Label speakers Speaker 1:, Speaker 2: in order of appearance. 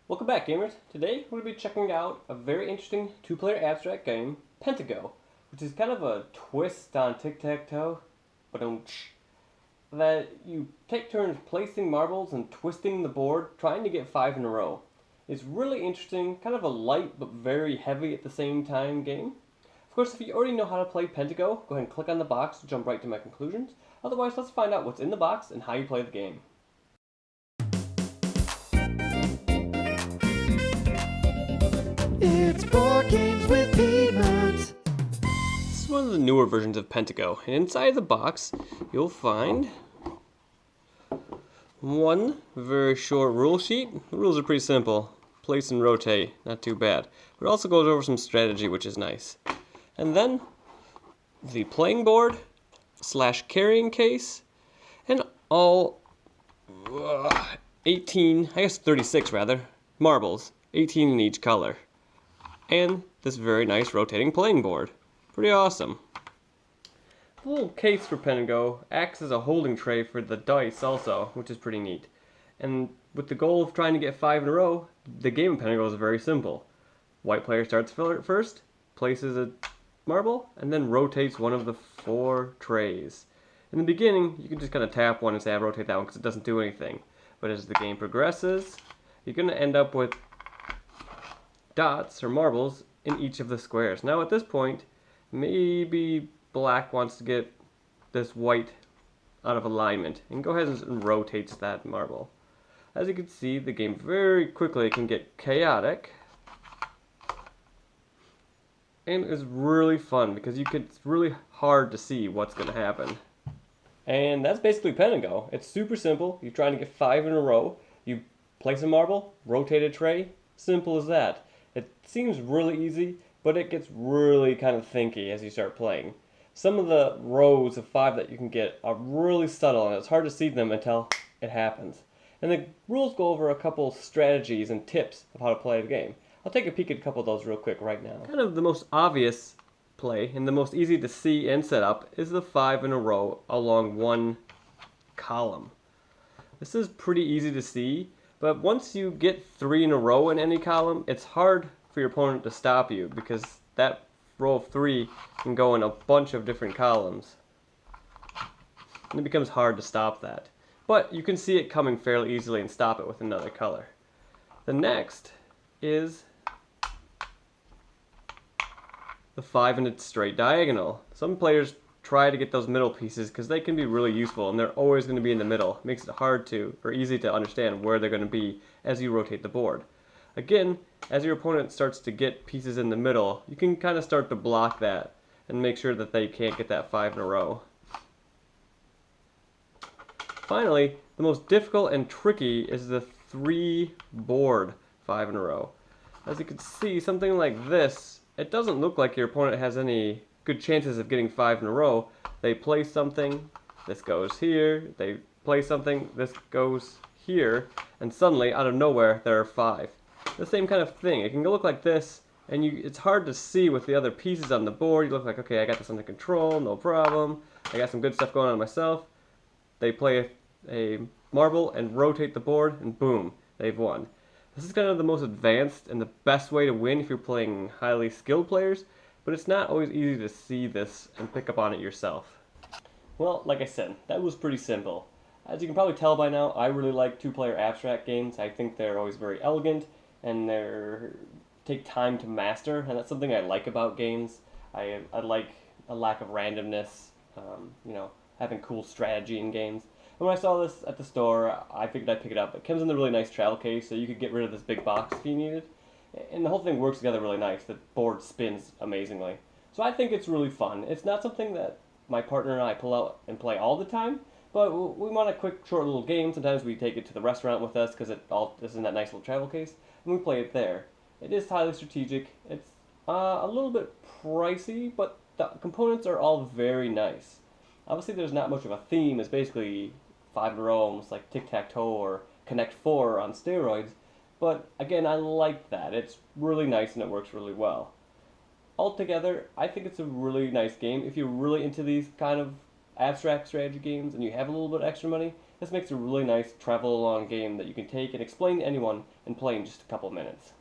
Speaker 1: Welcome back, gamers. Today we're going to be checking out a very interesting two-player abstract game, Pentago, which is kind of a twist on tic-tac-toe, but that you take turns placing marbles and twisting the board, trying to get 5 in a row. It's really interesting, kind of a light but very heavy at the same time game. Of course, if you already know how to play Pentago, go ahead and click on the box to jump right to my conclusions. Otherwise, let's find out what's in the box and how you play the game.
Speaker 2: It's board games with PeedMont.
Speaker 1: This is one of the newer versions of Pentago, and inside the box you'll find one very short rule sheet. The rules are pretty simple. Place and rotate, not too bad. But it also goes over some strategy, which is nice. And then the playing board / carrying case, and all 18, I guess 36 rather, marbles, 18 in each color. And this very nice rotating playing board. Pretty awesome. The little case for Pentago acts as a holding tray for the dice also, which is pretty neat. And with the goal of trying to get 5 in a row, the game of Pentago is very simple. White player starts first, places a marble, and then rotates one of the 4 trays. In the beginning, you can just kind of tap one and say, I rotate that one because it doesn't do anything. But as the game progresses, you're going to end up with dots or marbles in each of the squares. Now at this point, maybe black wants to get this white out of alignment and go ahead and rotates that marble. As you can see, the game very quickly can get chaotic, and it's really fun because it's really hard to see what's going to happen. And that's basically Pentago. It's super simple. You're trying to get 5 in a row. You place a marble, rotate a tray. Simple as that. It seems really easy, but it gets really kind of thinky as you start playing. Some of the rows of 5 that you can get are really subtle, and it's hard to see them until it happens. And the rules go over a couple strategies and tips of how to play the game. I'll take a peek at a couple of those real quick right now. Kind of the most obvious play and the most easy to see and set up is the 5 in a row along one column. This is pretty easy to see, but once you get 3 in a row in any column, it's hard for your opponent to stop you because that row of 3 can go in a bunch of different columns. And it becomes hard to stop that. But you can see it coming fairly easily and stop it with another color. The next is the 5 in a straight diagonal. Some players try to get those middle pieces because they can be really useful and they're always going to be in the middle. It makes it hard to, or easy to understand where they're going to be as you rotate the board. Again, as your opponent starts to get pieces in the middle, you can kind of start to block that and make sure that they can't get that 5 in a row. Finally, the most difficult and tricky is the 3 board 5 in a row. As you can see, something like this, it doesn't look like your opponent has any good chances of getting 5 in a row. They play something, this goes here, they play something, this goes here, and suddenly, out of nowhere, there are 5. The same kind of thing. It can look like this, and it's hard to see with the other pieces on the board. You look like, okay, I got this under control, no problem. I got some good stuff going on myself. They play a marble and rotate the board, and boom, they've won. This is kind of the most advanced and the best way to win if you're playing highly skilled players, but it's not always easy to see this and pick up on it yourself. Well, like I said, that was pretty simple. As you can probably tell by now, I really like two-player abstract games. I think they're always very elegant, and they take time to master, and that's something I like about games. I like a lack of randomness, having cool strategy in games. And when I saw this at the store, I figured I'd pick it up. It comes in a really nice travel case, so you could get rid of this big box if you needed. And the whole thing works together really nice. The board spins amazingly. So I think it's really fun. It's not something that my partner and I pull out and play all the time, but we want a quick, short little game. Sometimes we take it to the restaurant with us because it's in that nice little travel case, and we play it there. It is highly strategic. It's a little bit pricey, but the components are all very nice. Obviously, there's not much of a theme. It's basically 5 in a row, almost like tic-tac-toe or Connect 4 on steroids. But again, I like that. It's really nice and it works really well. Altogether, I think it's a really nice game. If you're really into these kind of abstract strategy games and you have a little bit extra money, This makes a really nice travel along game that you can take and explain to anyone and play in just a couple minutes.